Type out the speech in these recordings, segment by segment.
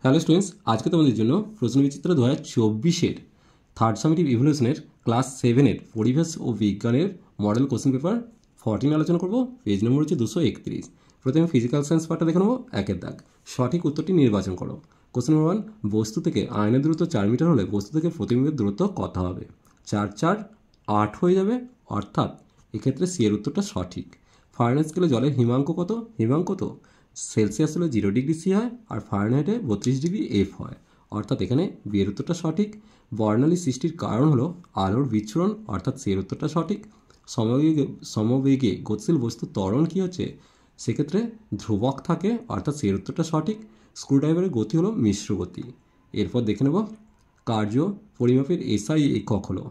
Hello students, আজকে তোমাদের জন্য প্রশ্নবিচিত্র 2024-এর থার্ড সামেটিভ ইভলিউশনের ক্লাস 7-এর পরিবেশ ও বিজ্ঞানের মডেল কোশ্চেন পেপার 14 আলোচনা করব। পেজ নম্বর হচ্ছে 231। প্রথমে ফিজিক্যাল সায়েন্স পার্টটা দেখে নেবো। একের দাগ, সঠিক উত্তরটি নির্বাচন করো। কোশ্চেন নম্বর 1, বস্তু থেকে আয়নের দূরত্ব 4 মিটার হলে বস্তু থেকে প্রতিবিম্বের দূরত্ব কত হবে? 4 4 8 হয়ে যাবে, অর্থাৎ এক্ষেত্রে সি এর উত্তরটা সঠিক। ফারেনহাইট স্কেলে জলের হিমাঙ্ক কত? হিমাঙ্ক তো সেলসিয়াস হলে 0 ডিগ্রি সি হয়, আর ফারেনহাইটে 32 ডিগ্রি এফ হয়, অর্থাৎ এখানে বি এর উত্তরটা সঠিক। বর্ণালী সৃষ্টির কারণ হলো আলোর বিচ্ছুরণ, অর্থাৎ সি এর উত্তরটা সঠিক। সমবেগে গতিশীল বস্তু ত্বরণ কী হচ্ছে? সেক্ষেত্রে ধ্রুবক থাকে, অর্থাৎ সি এর উত্তরটা সঠিক। স্ক্রুড্রাইভারের গতি হলো মিশ্র গতি। এরপর দেখে নেব কার্য পরিমাপের এসআই একক হলো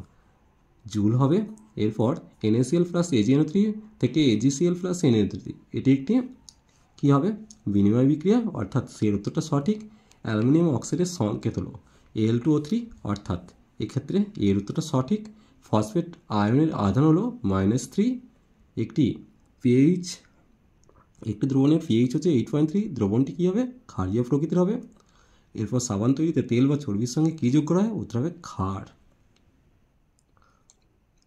জুল হবে। এরপর NaCl প্লাস AgNO3 থেকে AgCl প্লাস NaO3, এটি একটি কী হবে? বিনিময় বিক্রিয়া, অর্থাৎ সি এর উত্তরটা সঠিক। অ্যালুমিনিয়াম অক্সাইডের সংকেত হলো Al2O3, অর্থাৎ এক্ষেত্রে এর উত্তরটা সঠিক। ফসফেট আয়নের আধান হলো -3। একটি দ্রবণের pH হচ্ছে 8.3। দ্রবণটি কী হবে? ক্ষারীয় প্রকৃতির হবে। এরপর সাবান তৈরিতে তেল বা চর্বির সঙ্গে কী যোগ করা হয়? উত্তর হবে ক্ষার।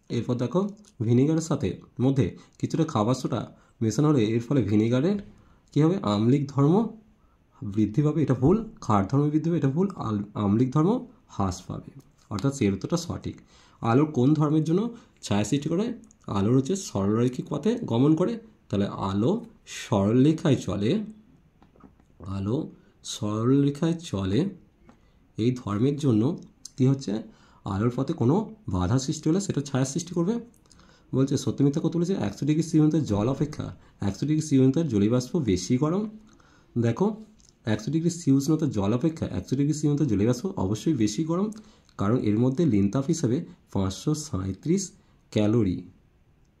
এরপর দেখো, ভিনেগারের সাথে মধ্যে কিছুটা খাবার সোডা মেশানো হলে এর ফলে ভিনেগারের কী হবে? আম্লিক ধর্ম বৃদ্ধি পাবে, এটা ভুল। ক্ষার ধর্ম বৃদ্ধি পাবে, এটা ভুল। আম্লিক ধর্ম হ্রাস পাবে, অর্থাৎ এর উত্তরটা সঠিক। আলোর কোন ধর্মের জন্য ছায়া সৃষ্টি করে? আলোর হচ্ছে সরলরৈখিক পথে গমন করে, তাহলে আলো সরলরেখায় চলে। এই ধর্মের জন্য কী হচ্ছে? আলোর পথে কোনো বাধা সৃষ্টি হলে সেটা ছায়া সৃষ্টি করবে। বলছে সত্য মিথ্যা কত বলেছে? 100 ডিগ্রি সি উষ্ণতার জল অপেক্ষা 100 ডিগ্রি সি উষ্ণতার জলীয়বাষ্প বেশি গরম। দেখো, 100 ডিগ্রি সি উষ্ণতার জল অপেক্ষা 100 ডিগ্রি সি উষ্ণতার জলীয়বাষ্প অবশ্যই বেশি গরম, কারণ এর মধ্যে লিনতাপ হিসাবে 537 ক্যালোরি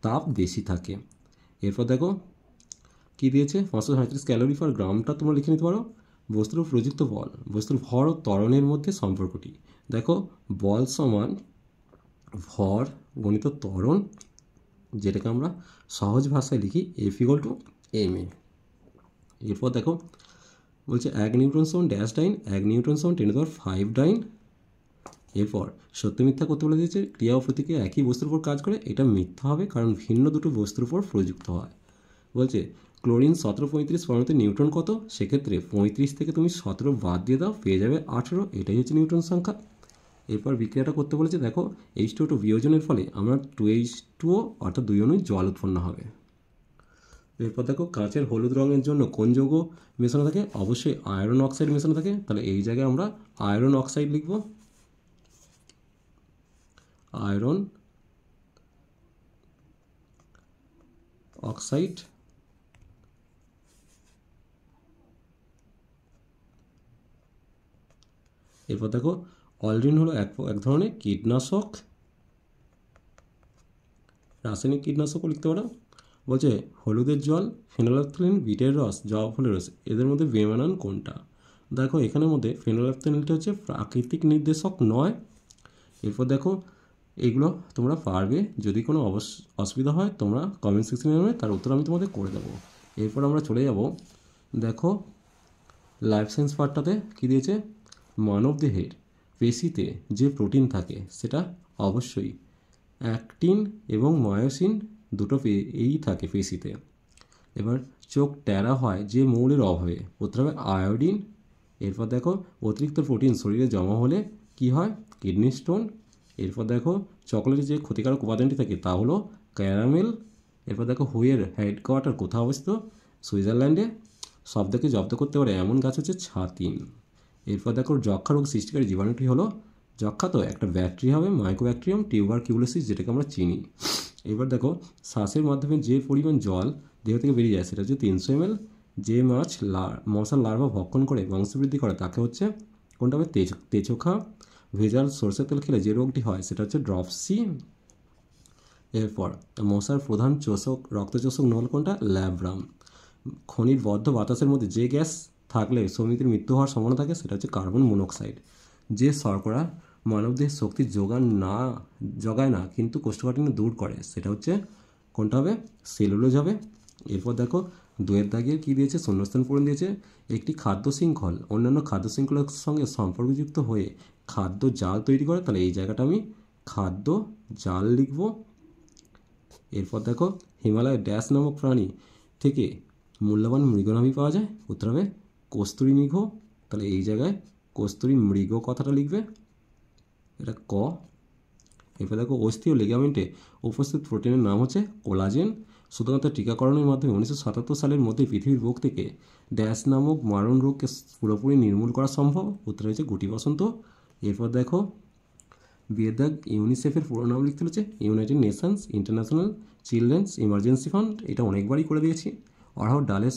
তাপ বেশি থাকে। এরপর দেখো কী দিয়েছে? 537 ক্যালোরি পার গ্রামটা তোমরা লিখে নিতে পারো। বস্তুর প্রযুক্ত বল, বস্তুর ভর ও ত্বরণের মধ্যে সম্পর্কটি দেখো। বল সমান ভর গণিত ত্বরণ, যেটাকে আমরা সহজ ভাষায় লিখি F=ma। এরপর দেখো বলছে 1 নিউটন সমান ড্যাশ ডাইন, 1 নিউটন সমান 10⁵ ডাইন। এরপর সত্য মিথ্যা করতে বলে দিয়েছে ক্রিয়া ও প্রতিক্রিয়া একই বস্তুর উপর কাজ করে, এটা মিথ্যা হবে, কারণ ভিন্ন দুটো বস্তুর উপর প্রযুক্ত হয়। বলছে ক্লোরিন 1735 পরমাণুতে নিউটন কত? সেক্ষেত্রে 35 থেকে তুমি 17 বাদ দিয়ে দাও, পেয়ে যাবে 18। এটাই হচ্ছে নিউটন সংখ্যা। এরপর বিক্রিয়াটা করতে বলেছে, দেখো H2O2 বিয়োজনের ফলে আমরা 2H2O অর্থাৎ 2 অণুই জল উৎপন্ন হবে। এরপর দেখো কাঁচের হলুদ রঙের জন্য কোন যৌগ মেশানো থাকে? অবশ্যই আয়রন অক্সাইড মেশানো থাকে, তাহলে এই জায়গায় আমরা আয়রন অক্সাইড লিখব। Iron oxide. এরপর দেখো অলড্রিন হলো এক ধরনের কীটনাশক, রাসায়নিক কীটনাশকও লিখতে পারো। বলছে হলুদের জল, ফেনোলফথেলিন, বিটের রস, জবা ফুলের রস, এদের মধ্যে বেমানান কোনটা? দেখো এখানের মধ্যে ফেনোলফথেলিনটা হচ্ছে প্রাকৃতিক নির্দেশক নয়। এরপর দেখো এগুলো তোমরা পারবে, যদি কোনো অসুবিধা হয় তোমরা কমেন্ট সেকশনে জানাবে, তার উত্তর আমি তোমাদের করে দেবো। এরপর আমরা চলে যাব, দেখো লাইফ সায়েন্স পার্টটাতে কী দিয়েছে? মানবদেহের পেশিতে যে প্রোটিন থাকে সেটা অবশ্যই অ্যাক্টিন এবং মায়োসিন দুটো এই থাকে পেশিতে। এবার চোখ ট্যারা হয় যে মৌলের অভাবে, উত্তর হবে আয়োডিন। এরপর দেখো অতিরিক্ত প্রোটিন শরীরে জমা হলে কি হয়? Kidney stone. এরপর দেখো চকোলেটের যে ক্ষতিকারক উপাদানটি থাকে তা হলো ক্যারামেল। এরপর দেখো হুইয়ের হেডকোয়ার্টার কোথাও অবস্থিত? সুইজারল্যান্ডে। শব্দকে জব্দ করতে পারে এমন গাছ হচ্ছে ছাতিম। এরপর দেখো যক্ষা রোগ সৃষ্টিকারী জীবাণুটি হলো, যক্ষা তো একটা ব্যাকটেরিয়া হবে মাইক্রোব্যাকটেরিয়াম টিউবারকিউলোসিস, যেটাকে আমরা চিনি। এবার দেখো শ্বাসের মাধ্যমে যে পরিমাণ জল দেহ থেকে বেরিয়ে যায় সেটা হচ্ছে 300 ml। যে মশার লার্ভা ভক্ষণ করে বংশবৃদ্ধি করে তাকে হচ্ছে কোনটা হবে? তেচোখা। ভেজাল সরষের তেল খেলে যে রোগটি হয় সেটা হচ্ছে ড্রপসি। এরপর মশার প্রধান রক্তচোষক নল কোনটা? ল্যাব্রাম। খনির বদ্ধ বাতাসের মধ্যে যে গ্যাস থাকলে শ্রমিকের মৃত্যু হওয়ার সম্ভাবনা থাকে সেটা হচ্ছে কার্বন মনোক্সাইড। যে শর্করা মানবদেহের শক্তির জোগায় না কিন্তু কোষ্ঠকাঠিন্য দূর করে সেটা হচ্ছে কোনটা হবে? সেলুলোজ হবে। এরপর দেখো দুয়ের দাগের কী দিয়েছে, শূন্যস্থান পূরণ দিয়েছে। একটি খাদ্য শৃঙ্খল অন্যান্য খাদ্য শৃঙ্খলার সঙ্গে সম্পর্কযুক্ত হয়ে খাদ্য জাল তৈরি করে, তাহলে এই জায়গাটা আমি খাদ্য জাল লিখব। এরপর দেখো, হিমালয়ের ড্যাশ নামক প্রাণী থেকে মূল্যবান মৃগনাভি পাওয়া যায়, উত্তর হবে কস্তুরী মৃগ। তাহলে এই জায়গায় কস্তুরী মৃগ কথাটা লিখবে, এটা ক। এরপর দেখো, অস্থি ও লিগামেন্টে উপস্থিত প্রোটিনের নাম হচ্ছে কোলাজেন। শুধুমাত্র টিকাকরণের মাধ্যমে 1977 সালের মধ্যে পৃথিবীর বুক থেকে ড্যাশ নামক মারণ রোগকে পুরোপুরি নির্মূল করা সম্ভব, উত্তর হয়েছে গুটি বসন্ত। এরপর দেখো, বিয়ের দাগ, ইউনিসেফের পুরো নাম লিখতে হচ্ছে United Nations international children's emergency fund. এটা অনেকবারই করে দিয়েছি। অড়হর ডালের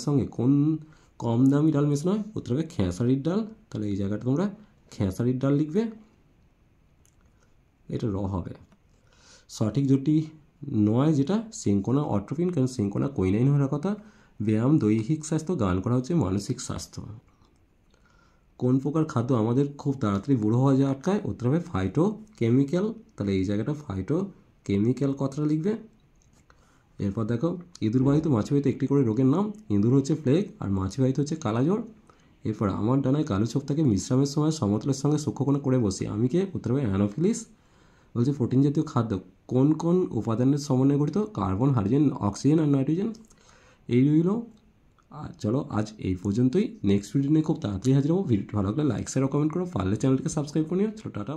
সঙ্গে কোন কম দামি ডাল মেশানো হয়, উত্তর হবে খেসারির ডাল। তাহলে এই জায়গাটা তোমরা খেসারির ডাল লিখবে, এটা র হবে। সঠিক জোটটি নয় যেটা সিঙ্কোনা অট্রোপিন, কারণ সিঙ্কোনা কোইনাইন হওয়ার কথা। ব্যায়াম দৈহিক স্বাস্থ্য, গান করা হচ্ছে মানসিক স্বাস্থ্য। কোন প্রকার খাদ্য আমাদের খুব তাড়াতাড়ি বুড়ো হওয়া যায় আটকায়, উত্তর হবে ফাইটো কেমিক্যাল। তাহলে এই জায়গাটা ফাইটো কেমিক্যাল কথাটা লিখবে। এরপর দেখো, ইঁদুরবাহিত মাছিবাহিত একটি করে রোগের নাম। ইঁদুর হচ্ছে প্লেগ আর মাছিবাহিত হচ্ছে কালাজ্বর। এরপর আমার ডানায় কালো ছোপ থাকে, বিশ্রামের সময় সমতলের সঙ্গে সূক্ষ্মকোণে করে বসি, আমি কে, উত্তর হবে অ্যানোফিলিস। বলছে প্রোটিন জাতীয় খাদ্য কোন কোন উপাদানের সমন্বয়ে গঠিত, কার্বন, হাইড্রোজেন, অক্সিজেন আর নাইট্রোজেন। এই রইল। আর চলো আজ এই পর্যন্তই। নেক্সট ভিডিও নিয়ে খুব তাড়াতাড়ি হাজির হবো। ভিডিওটি ভালো লাগলে লাইক শেয়ার ও কমেন্ট করো, পারলে চ্যানেলটিকে সাবস্ক্রাইব করে নিও। চলো টাটা।